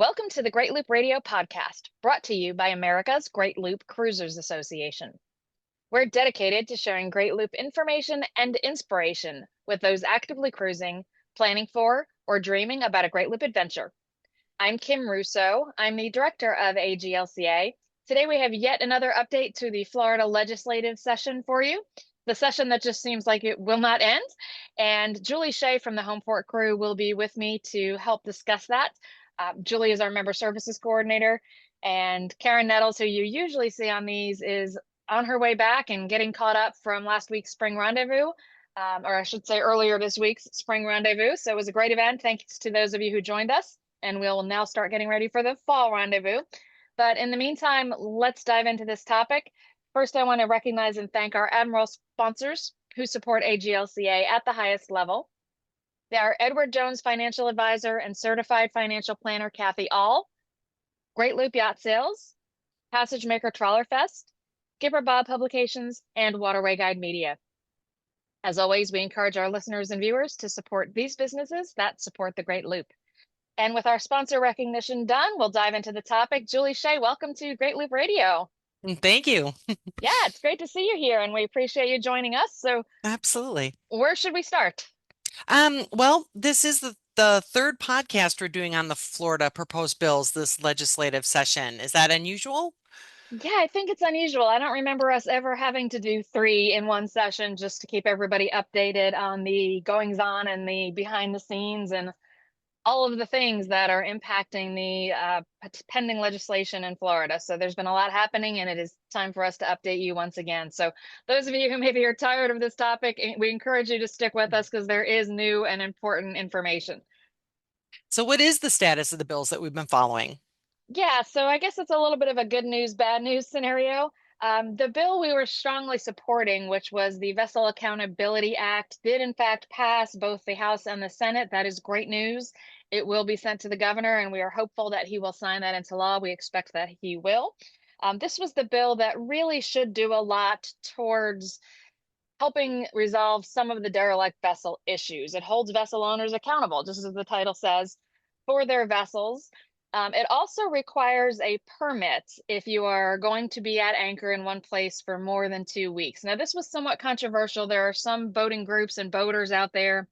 Welcome to the Great Loop Radio podcast, brought to you by America's Great Loop Cruisers Association. We're dedicated to sharing Great Loop information and inspiration with those actively cruising, planning for, or dreaming about a Great Loop adventure. I'm Kim Russo. I'm the director of AGLCA. Today we have yet another update to the Florida legislative session for you, the session that just seems like it will not end. And Julie Shea from the Homeport crew will be with me to help discuss that. Julie is our member services coordinator, and Karen Nettles, who you usually see on these, is on her way back and getting caught up from last week's spring rendezvous, or I should say earlier this week's spring rendezvous. So it was a great event. Thanks to those of you who joined us, and we'll now start getting ready for the fall rendezvous. But in the meantime, let's dive into this topic. First, I want to recognize and thank our Admiral sponsors who support AGLCA at the highest level. They are Edward Jones Financial Advisor and Certified Financial Planner Kathy All, Great Loop Yacht Sales, Passage Maker Trawler Fest, Skipper Bob Publications, and Waterway Guide Media. As always, we encourage our listeners and viewers to support these businesses that support the Great Loop. And with our sponsor recognition done, we'll dive into the topic. Julie Shea, welcome to Great Loop Radio. Thank you. Yeah, it's great to see you here, and we appreciate you joining us. So, Absolutely. where should we start? Well, this is the third podcast we're doing on the Florida proposed bills this legislative session. Is that unusual? Yeah, I think it's unusual. I don't remember us ever having to do 3 in one session just to keep everybody updated on the goings on and the behind the scenes and all of the things that are impacting the pending legislation in Florida. So there's been a lot happening, and it is time for us to update you once again. So those of you who maybe are tired of this topic, we encourage you to stick with us because there is new and important information. So what is the status of the bills that we've been following? Yeah, so I guess it's a little bit of a good news, bad news scenario. The bill we were strongly supporting, which was the Vessel Accountability Act, did in fact pass both the House and the Senate. That is great news. It will be sent to the governor, and we are hopeful that he will sign that into law. We expect that he will. This was the bill that really should do a lot towards helping resolve some of the derelict vessel issues. It holds vessel owners accountable, just as the title says, for their vessels. It also requires a permit if you are going to be at anchor in one place for more than 2 weeks. Now, this was somewhat controversial. There are some boating groups and boaters out there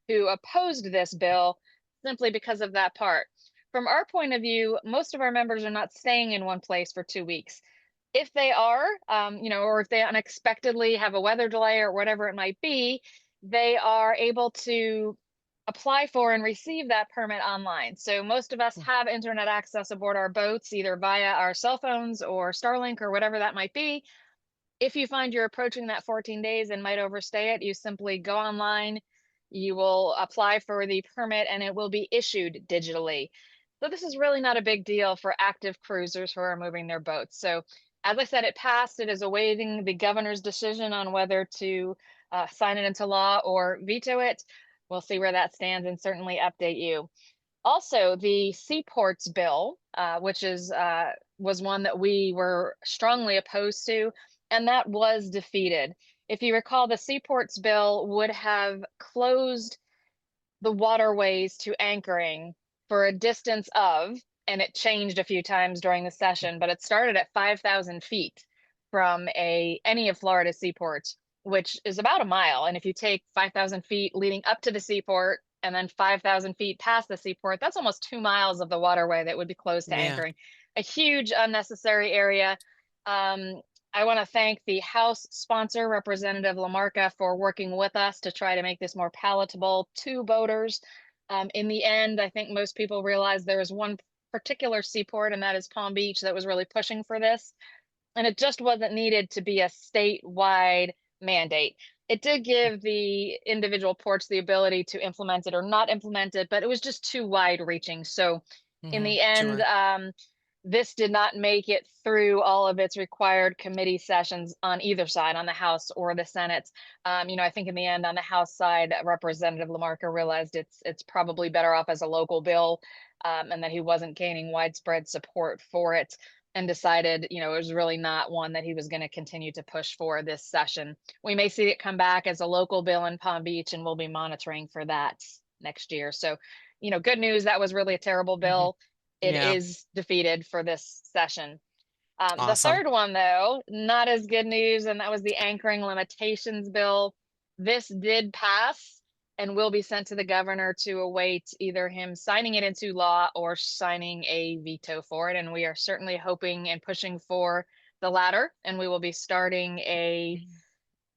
who opposed this bill simply because of that part. From our point of view, most of our members are not staying in one place for 2 weeks. If they are, or if they unexpectedly have a weather delay or whatever it might be, they are able to apply for and receive that permit online. So most of us have internet access aboard our boats, either via our cell phones or Starlink or whatever that might be. If you find you're approaching that 14 days and might overstay it, you simply go online, you will apply for the permit, and it will be issued digitally. So this is really not a big deal for active cruisers who are moving their boats. So as I said, it passed. It is awaiting the governor's decision on whether to sign it into law or veto it. We'll see where that stands and certainly update you. Also, the seaports bill, which was one that we were strongly opposed to, and that was defeated. If you recall, the seaports bill would have closed the waterways to anchoring for a distance of, and it changed a few times during the session, but it started at 5,000 feet from any of Florida's seaports, which is about a mile. And if you take 5,000 feet leading up to the seaport and then 5,000 feet past the seaport, that's almost 2 miles of the waterway that would be closed to anchoring. A huge unnecessary area. I want to thank the House sponsor, Representative Lamarca, for working with us to try to make this more palatable to boaters. In the end, I think most people realize there is one particular seaport, and that is Palm Beach, that was really pushing for this. And it just wasn't needed to be a statewide mandate. It did give the individual ports the ability to implement it or not implement it, but it was just too wide reaching. So in the end, Sure. this did not make it through all of its required committee sessions on either side, on the House or the Senate. I think in the end, on the House side, Representative Lamarca realized it's probably better off as a local bill, and that he wasn't gaining widespread support for it, and decided, it was really not one that he was going to continue to push for this session. We may see it come back as a local bill in Palm Beach, and we'll be monitoring for that next year. So, good news, that was really a terrible bill. it Yeah. is defeated for this session. The Awesome. third one, though, not as good news, and that was the anchoring limitations bill. This did pass and will be sent to the governor to await either him signing it into law or signing a veto for it. And we are certainly hoping and pushing for the latter, and we will be starting a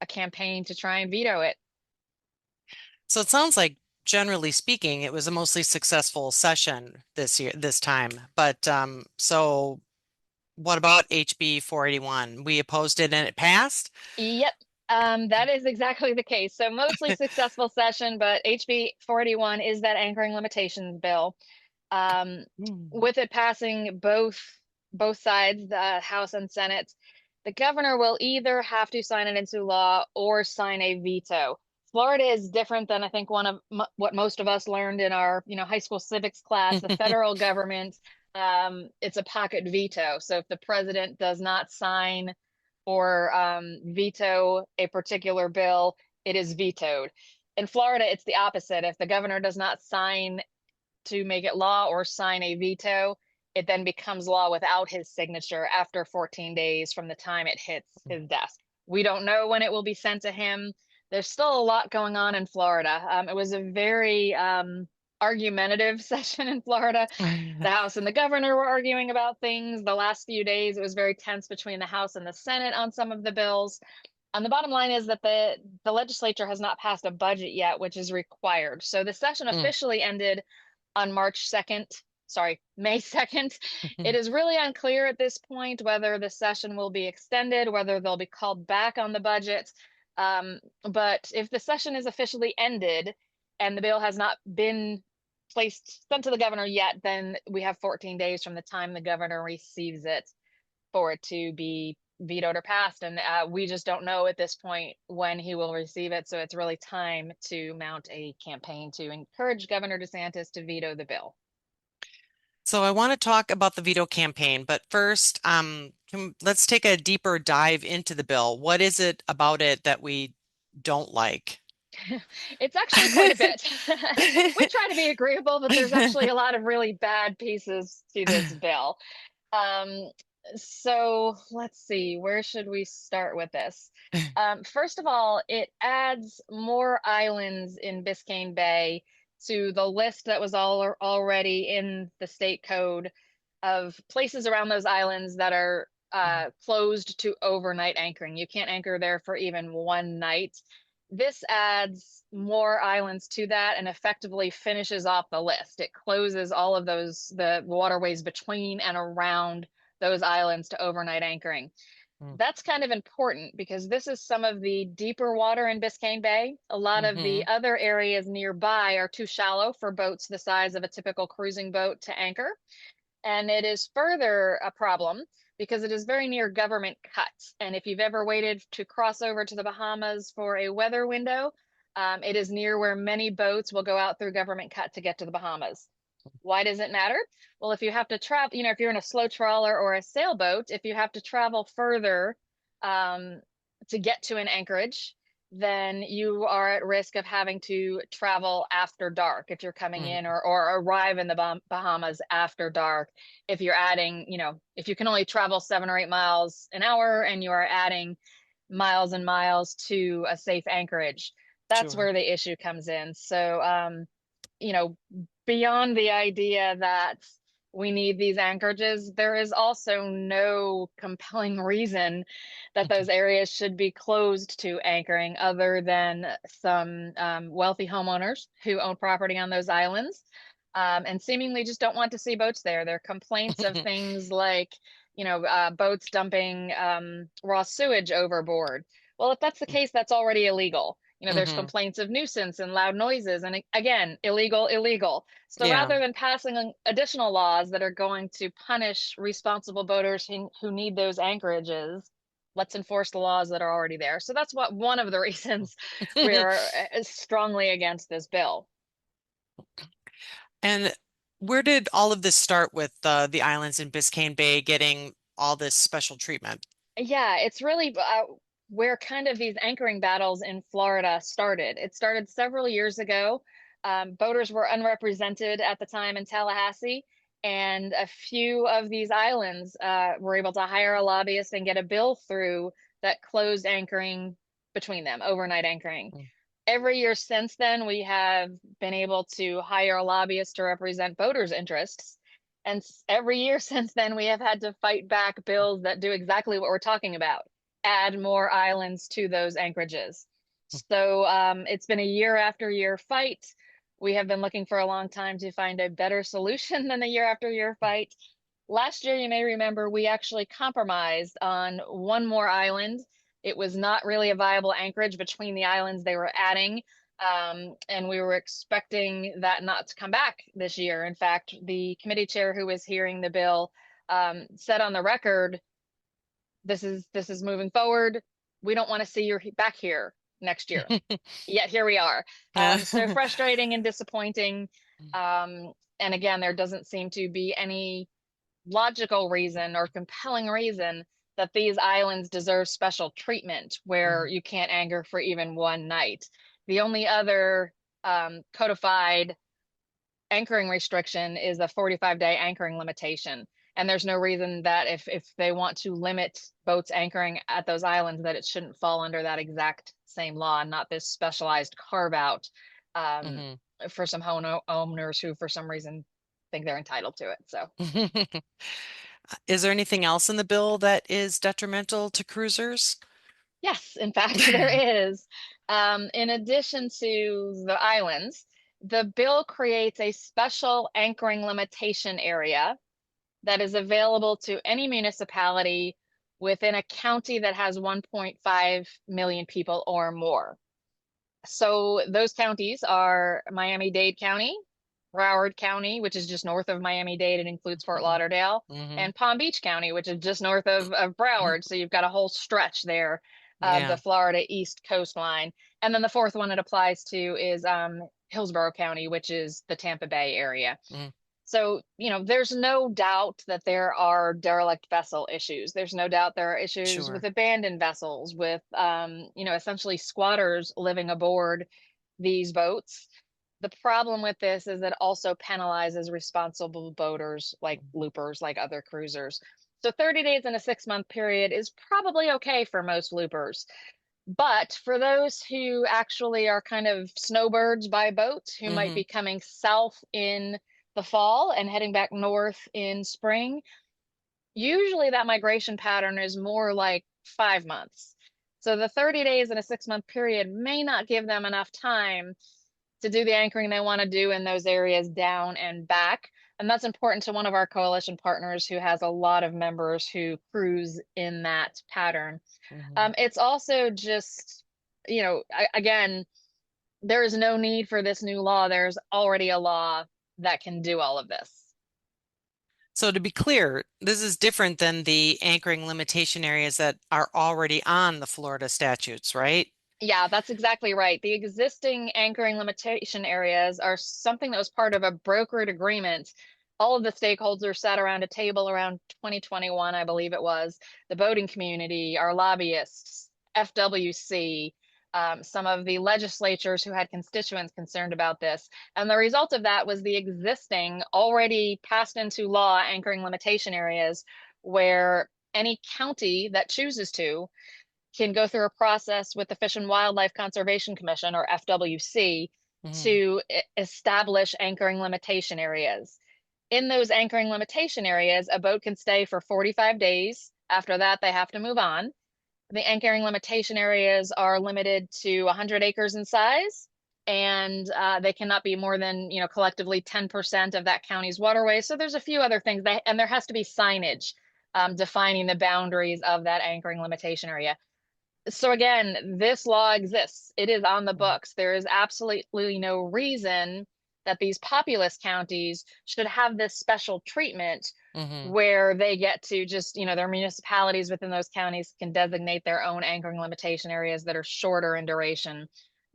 campaign to try and veto it. So it sounds like, generally speaking, it was a mostly successful session this year, this time. But so what about HB 481? We opposed it and it passed? Yep, that is exactly the case. So mostly successful session, but HB 481 is that anchoring limitations bill. Um, Mm. with it passing both sides, the House and Senate, the governor will either have to sign it into law or sign a veto. Florida is different than I think one of what most of us learned in our, high school civics class. The federal government, it's a pocket veto. So if the president does not sign or veto a particular bill, it is vetoed. In Florida, it's the opposite. If the governor does not sign to make it law or sign a veto, it then becomes law without his signature after 14 days from the time it hits his desk. We don't know when it will be sent to him. There's still a lot going on in Florida. It was a very argumentative session in Florida. The House and the governor were arguing about things. The last few days, it was very tense between the House and the Senate on some of the bills. And the bottom line is that the legislature has not passed a budget yet, which is required. So the session Mm. officially ended on March 2nd, sorry, May 2nd. It is really unclear at this point whether the session will be extended, whether they'll be called back on the budget. But if the session is officially ended and the bill has not been sent to the governor yet, then we have 14 days from the time the governor receives it for it to be vetoed or passed. And we just don't know at this point when he will receive it. So it's really time to mount a campaign to encourage Governor DeSantis to veto the bill. So I want to talk about the veto campaign, but first, let's take a deeper dive into the bill. What is it about it that we don't like? It's actually quite a bit. We try to be agreeable, but there's actually a lot of really bad pieces to this bill. Um, so let's see, where should we start with this? First of all, it adds more islands in Biscayne Bay to the list that was already in the state code of places around those islands that are closed to overnight anchoring. You can't anchor there for even one night. This adds more islands to that and effectively finishes off the list. It closes all of the waterways between and around those islands to overnight anchoring. That's kind of important because this is some of the deeper water in Biscayne Bay. A lot of Mm-hmm. the other areas nearby are too shallow for boats the size of a typical cruising boat to anchor. And it is further a problem because it is very near government cuts. And if you've ever waited to cross over to the Bahamas for a weather window, it is near where many boats will go out through government cut to get to the Bahamas. Why does it matter? Well, if you have to travel, if you're in a slow trawler or a sailboat, if you have to travel further um, to get to an anchorage, then you are at risk of having to travel after dark if you're coming in or arrive in the Bahamas after dark. If you're adding, if you can only travel 7 or 8 miles an hour and you are adding miles and miles to a safe anchorage, that's Sure. where the issue comes in. So, you know, beyond the idea that we need these anchorages, there is also no compelling reason that those areas should be closed to anchoring other than some wealthy homeowners who own property on those islands and seemingly just don't want to see boats there. There are complaints of things like, boats dumping raw sewage overboard. Well, if that's the case, that's already illegal. There's Hmm. complaints of nuisance and loud noises, and again, illegal, illegal. So Yeah. rather than passing additional laws that are going to punish responsible boaters who need those anchorages, let's enforce the laws that are already there. So that's one of the reasons we're strongly against this bill. And where did all of this start with the islands in Biscayne Bay getting all this special treatment? Yeah, it's really where kind of these anchoring battles in Florida started. It started several years ago. Boaters were unrepresented at the time in Tallahassee, And a few of these islands were able to hire a lobbyist and get a bill through that closed anchoring between them, overnight anchoring. Mm. Every year since then, we have been able to hire a lobbyist to represent voters' interests. And every year since then, we have had to fight back bills that do exactly what we're talking about, add more islands to those anchorages. So it's been a year after year fight. We have been looking for a long time to find a better solution than the year after year fight. Last year, you may remember, we actually compromised on one more island. It was not really a viable anchorage between the islands they were adding. And we were expecting that not to come back this year. In fact, the committee chair who was hearing the bill said on the record, this is moving forward. We don't want to see you back here next year. Yet here we are. Yeah. So frustrating and disappointing. And again, there doesn't seem to be any logical reason or compelling reason that these islands deserve special treatment where Mhm. you can't anchor for even one night. The only other codified anchoring restriction is a 45-day anchoring limitation. And there's no reason that if they want to limit boats anchoring at those islands, that it shouldn't fall under that exact same law, and not this specialized carve out um, Mhm. for some owners who, for some reason, think they're entitled to it. So, Is there anything else in the bill that is detrimental to cruisers? yes, in fact, there is. In addition to the islands, the bill creates a special anchoring limitation area that is available to any municipality within a county that has 1.5 million people or more. So those counties are Miami-Dade County, Broward County, which is just north of Miami-Dade and includes Fort Lauderdale, Hmm. and Palm Beach County, which is just north of Broward. So you've got a whole stretch there of the Yeah. Florida East coastline. And then the fourth one it applies to is Hillsborough County, which is the Tampa Bay area. Mm. So, there's no doubt that there are derelict vessel issues. There's no doubt there are issues with Sure. abandoned vessels, with, essentially squatters living aboard these boats. The problem with this is it also penalizes responsible boaters like loopers, like other cruisers. So 30 days in a 6-month period is probably okay for most loopers. But for those who actually are kind of snowbirds by boat, who might Hmm. be coming south in the fall and heading back north in spring, usually that migration pattern is more like 5 months. So the 30 days in a 6-month period may not give them enough time to do the anchoring they want to do in those areas down and back. And that's important to one of our coalition partners who has a lot of members who cruise in that pattern. Hmm. It's also just, again, there is no need for this new law. There's already a law that can do all of this. So to be clear, this is different than the anchoring limitation areas that are already on the Florida statutes, right? Yeah, that's exactly right. The existing anchoring limitation areas are something that was part of a brokered agreement. All of the stakeholders sat around a table around 2021, I believe it was, the boating community, our lobbyists, FWC, some of the legislatures who had constituents concerned about this. And the result of that was the existing, already passed into law anchoring limitation areas where any county that chooses to can go through a process with the Fish and Wildlife Conservation Commission, or FWC, Hmm. to establish anchoring limitation areas. In those anchoring limitation areas, a boat can stay for 45 days. After that, they have to move on. The anchoring limitation areas are limited to 100 acres in size, and they cannot be more than, collectively 10% of that county's waterway. So there's a few other things, and there has to be signage defining the boundaries of that anchoring limitation area. So again, this law exists. It is on the books. There is absolutely no reason that these populous counties should have this special treatment Hmm. where they get to just, their municipalities within those counties can designate their own anchoring limitation areas that are shorter in duration,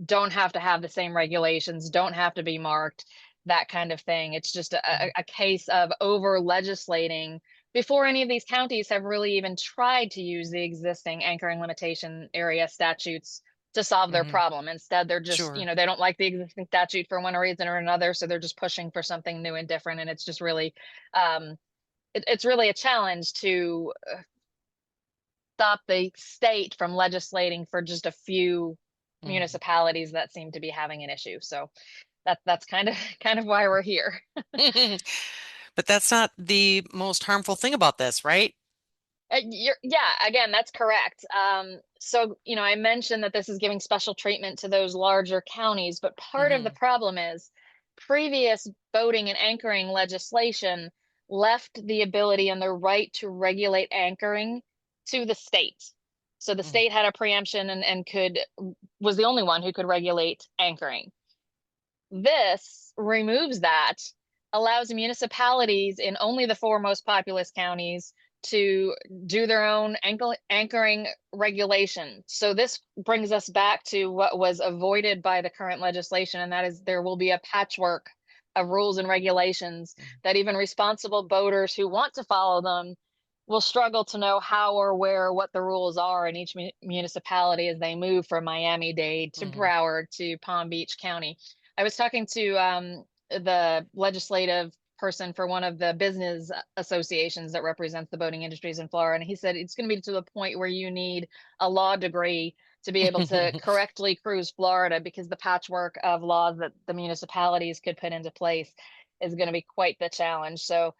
don't have to have the same regulations, don't have to be marked, that kind of thing. It's just a case of over legislating before any of these counties have really even tried to use the existing anchoring limitation area statutes to solve their Hmm. problem. Instead, they're just, Sure. they don't like the existing statute for one reason or another, so they're just pushing for something new and different. And it's just really, it's really a challenge to stop the state from legislating for just a few Mhm. municipalities that seem to be having an issue. So that's kind of kind of why we're here. But that's not the most harmful thing about this, right? Yeah, again, that's correct. So, I mentioned that this is giving special treatment to those larger counties, but part of the Hmm. problem is previous boating and anchoring legislation left the ability and the right to regulate anchoring to the state. So the Hmm. state had a preemption and was the only one who could regulate anchoring. This removes that, allows municipalities in only the four most populous counties to do their own anchoring regulation. So this brings us back to what was avoided by the current legislation, and that is there will be a patchwork of rules and regulations that even responsible boaters who want to follow them will struggle to know how or where what the rules are in each municipality as they move from Miami-Dade to Hmm. Broward to Palm Beach County. I was talking to the legislative person for one of the business associations that represents the boating industries in Florida, and he said it's going to be to the point where you need a law degree to be able to correctly cruise Florida because the patchwork of laws that the municipalities could put into place is going to be quite the challenge. So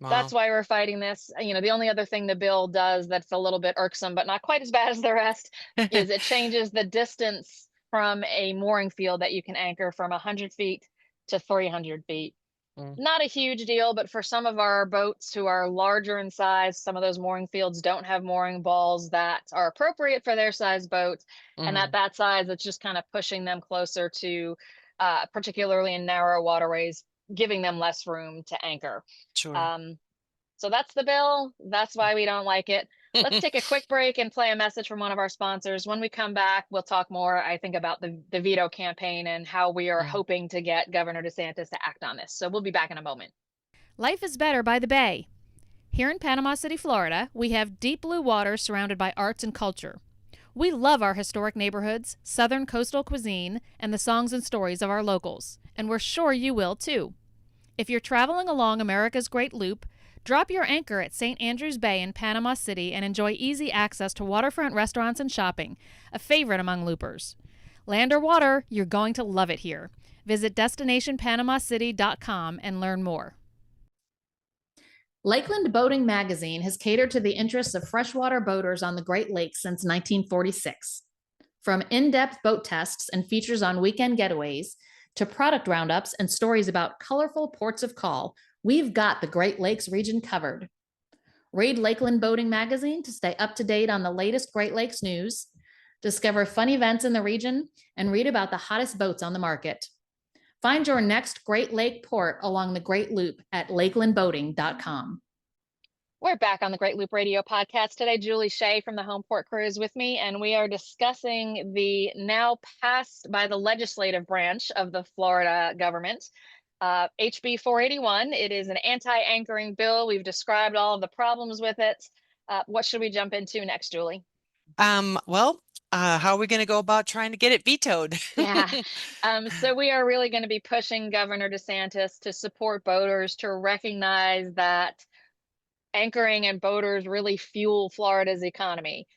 that's Wow. why we're fighting this. The only other thing the bill does that's a little bit irksome, but not quite as bad as the rest, is it changes the distance from a mooring field that you can anchor from 100 feet to 300 feet. Mm. Not a huge deal, but for some of our boats who are larger in size, some of those mooring fields don't have mooring balls that are appropriate for their size boats. And at Hmm. that size, it's just kind of pushing them closer to, particularly in narrow waterways, giving them less room to anchor. Sure. Um, so that's the bill. That's why we don't like it. Let's take a quick break and play a message from one of our sponsors. When we come back, we'll talk more, I think, about the veto campaign and how we are Mm. hoping to get Governor DeSantis to act on this. So we'll be back in a moment. Life is better by the bay. Here in Panama City, Florida, we have deep blue waters surrounded by arts and culture. We love our historic neighborhoods, southern coastal cuisine, and the songs and stories of our locals, and we're sure you will too. If you're traveling along America's Great Loop, drop your anchor at St. Andrews Bay in Panama City and enjoy easy access to waterfront restaurants and shopping, a favorite among loopers. Land or water, you're going to love it here. Visit destinationpanamacity.com and learn more. Lakeland Boating Magazine has catered to the interests of freshwater boaters on the Great Lakes since 1946. From in-depth boat tests and features on weekend getaways to product roundups and stories about colorful ports of call, we've got the Great Lakes region covered. Read Lakeland Boating Magazine to stay up to date on the latest Great Lakes news, discover fun events in the region, and read about the hottest boats on the market. Find your next Great Lake port along the Great Loop at lakelandboating.com. We're back on the Great Loop Radio podcast today. Julie Shea from the Homeport Crew is with me, and we are discussing the now passed by the legislative branch of the Florida government, HB 481. It is an anti-anchoring bill. We've described all of the problems with it. What should we jump into next, Julie? Well, how are we going to go about trying to get it vetoed? Yeah. So we are really going to be pushing Governor DeSantis to support boaters, to recognize that anchoring and boaters really fuel Florida's economy.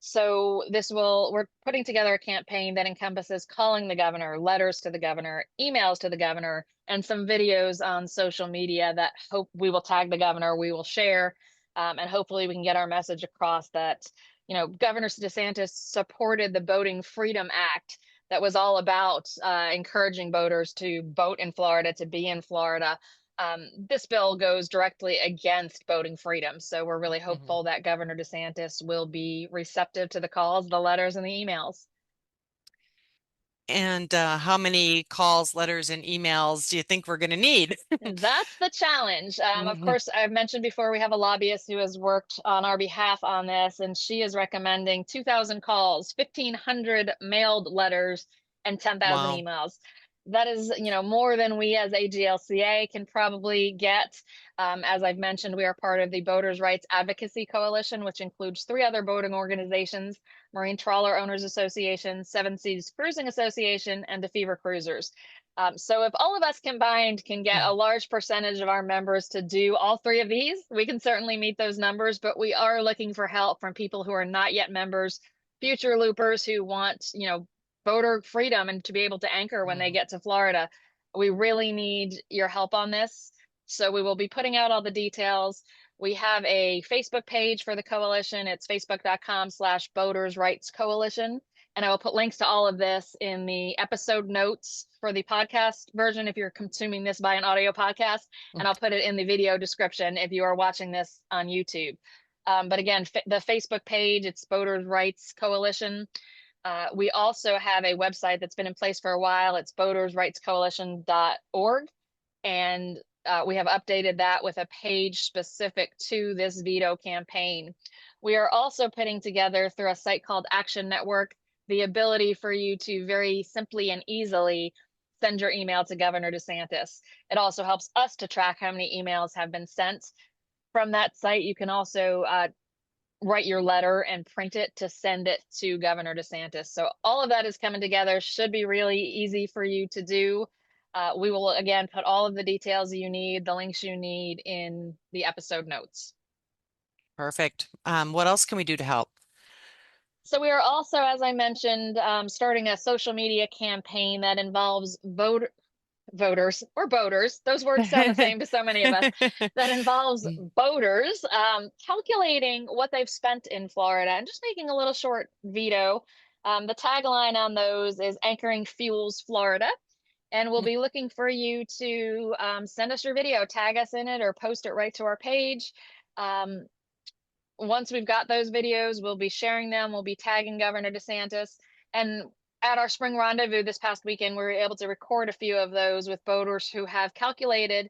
So we're putting together a campaign that encompasses calling the governor, letters to the governor, emails to the governor, and some videos on social media that hope we will tag the governor, we will share, and hopefully we can get our message across that, Governor DeSantis supported the Boating Freedom Act that was all about encouraging boaters to boat in Florida, to be in Florida. This bill goes directly against boating freedom. So we're really Mhm. hopeful that Governor DeSantis will be receptive to the calls, the letters, and the emails. And how many calls, letters, and emails do you think we're going to need? That's the challenge. Of Mhm. course, I've mentioned before we have a lobbyist who has worked on our behalf on this, and she is recommending 2,000 calls, 1,500 mailed letters, and 10,000 Wow. emails. That is, more than we as AGLCA can probably get. As I've mentioned, we are part of the Boaters' Rights Advocacy Coalition, which includes 3 other boating organizations: Marine Trawler Owners Association, Seven Seas Cruising Association, and the Fever Cruisers. So if all of us combined can get a large percentage of our members to do all 3 of these, we can certainly meet those numbers, but we are looking for help from people who are not yet members, future loopers who want, boater freedom and to be able to anchor when they get to Florida. We really need your help on this. So we will be putting out all the details. We have a Facebook page for the coalition. It's facebook.com/Boaters Rights Coalition. And I will put links to all of this in the episode notes for the podcast version if you're consuming this by an audio podcast. And I'll put it in the video description if you are watching this on YouTube. But again, the Facebook page, it's Boaters Rights Coalition. We also have a website that's been in place for a while. It's boatersrightscoalition.org. And we have updated that with a page specific to this veto campaign. We are also putting together, through a site called Action Network, the ability for you to very simply and easily send your email to Governor DeSantis. It also helps us to track how many emails have been sent. From that site, you can also write your letter and print it to send it to Governor DeSantis. So all of that is coming together, should be really easy for you to do. We will, again, put all of the details you need, the links you need in the episode notes. Perfect. What else can we do to help? So we are also, as I mentioned, starting a social media campaign that involves voters or boaters. Those words sound the same to so many of us. That involves boaters calculating what they've spent in Florida and just making a little short veto. The tagline on those is "Anchoring Fuels Florida." And we'll be looking for you to send us your video, tag us in it, or post it right to our page. Once we've got those videos, we'll be sharing them. We'll be tagging Governor DeSantis. And at our spring rendezvous this past weekend, we were able to record a few of those with boaters who have calculated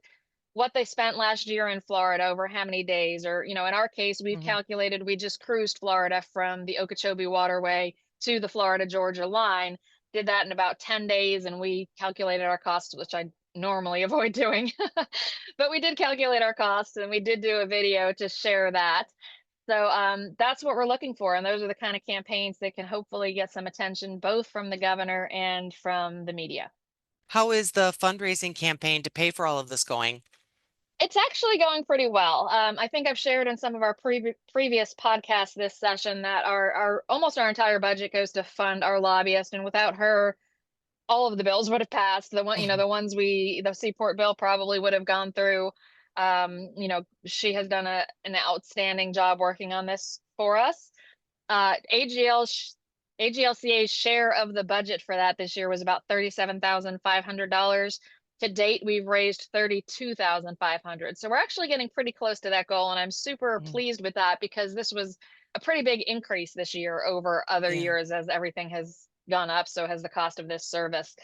what they spent last year in Florida over how many days. Or, in our case, we've calculated we just cruised Florida from the Okeechobee Waterway to the Florida-Georgia line. Did that in about 10 days, and we calculated our costs, which I normally avoid doing. But we did calculate our costs, and we did do a video to share that. So that's what we're looking for. And those are the kind of campaigns that can hopefully get some attention, both from the governor and from the media. How is the fundraising campaign to pay for all of this going? It's actually going pretty well. I think I've shared in some of our previous podcasts this session that almost our entire budget goes to fund our lobbyist. And without her, all of the bills would have passed. The the seaport bill probably would have gone through. She has done an outstanding job working on this for us. AGLCA's share of the budget for that this year was about $37,500. To date, we've raised $32,500. So we're actually getting pretty close to that goal. And I'm super pleased with that, because this was a pretty big increase this year over other years as everything has gone up. So has the cost of this service.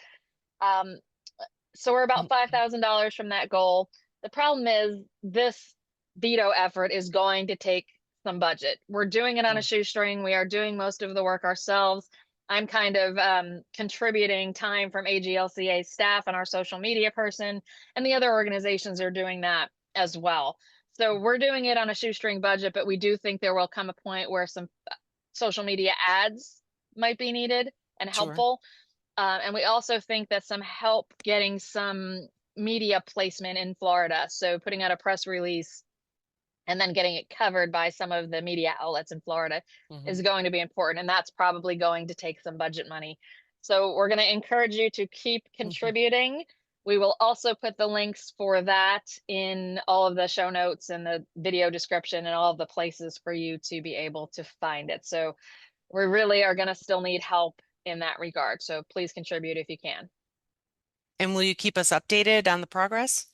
So we're about $5,000 from that goal. The problem is this veto effort is going to take some budget. We're doing it on a shoestring. We are doing most of the work ourselves. I'm kind of contributing time from AGLCA staff and our social media person, and the other organizations are doing that as well. So we're doing it on a shoestring budget, but we do think there will come a point where some social media ads might be needed and helpful. And we also think that some help getting some media placement in Florida. So putting out a press release and then getting it covered by some of the media outlets in Florida is going to be important. And that's probably going to take some budget money. So we're going to encourage you to keep contributing. We will also put the links for that in all of the show notes and the video description and all of the places for you to be able to find it. So we really are going to still need help in that regard. So please contribute if you can. And will you keep us updated on the progress?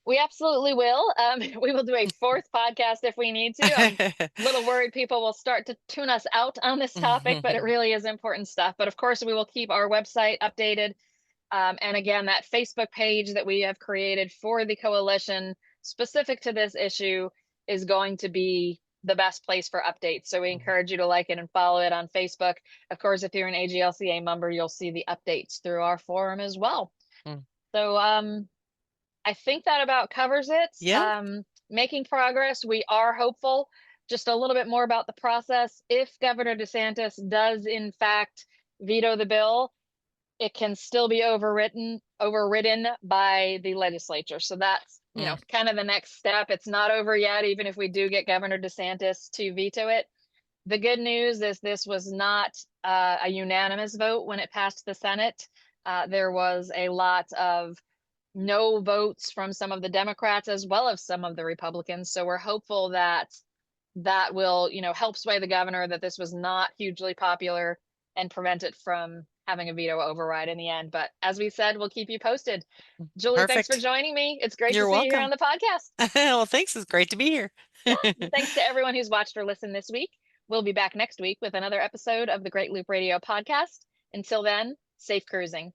We absolutely will. We will do a 4th podcast if we need to. I'm a little worried people will start to tune us out on this topic, but it really is important stuff. But of course, we will keep our website updated. And again, that Facebook page that we have created for the coalition specific to this issue is going to be the best place for updates. So we encourage you to like it and follow it on Facebook. Of course, if you're an AGLCA member, you'll see the updates through our forum as well. Mm. So I think that about covers it. Yeah. Making progress. We are hopeful. Just a little bit more about the process. If Governor DeSantis does in fact veto the bill, it can still be overridden by the legislature. So that's, kind of the next step. It's not over yet, even if we do get Governor DeSantis to veto it. The good news is this was not a unanimous vote when it passed the Senate. There was a lot of no votes from some of the Democrats as well as some of the Republicans. So we're hopeful that that will, help sway the governor, that this was not hugely popular and prevent it from having a veto override in the end. But as we said, we'll keep you posted. Julie, thanks for Perfect. joining me. It's great to You're see you here welcome. on the podcast. Well, thanks. It's great to be here. Yeah. Thanks to everyone who's watched or listened this week. We'll be back next week with another episode of the Great Loop Radio podcast. Until then, safe cruising.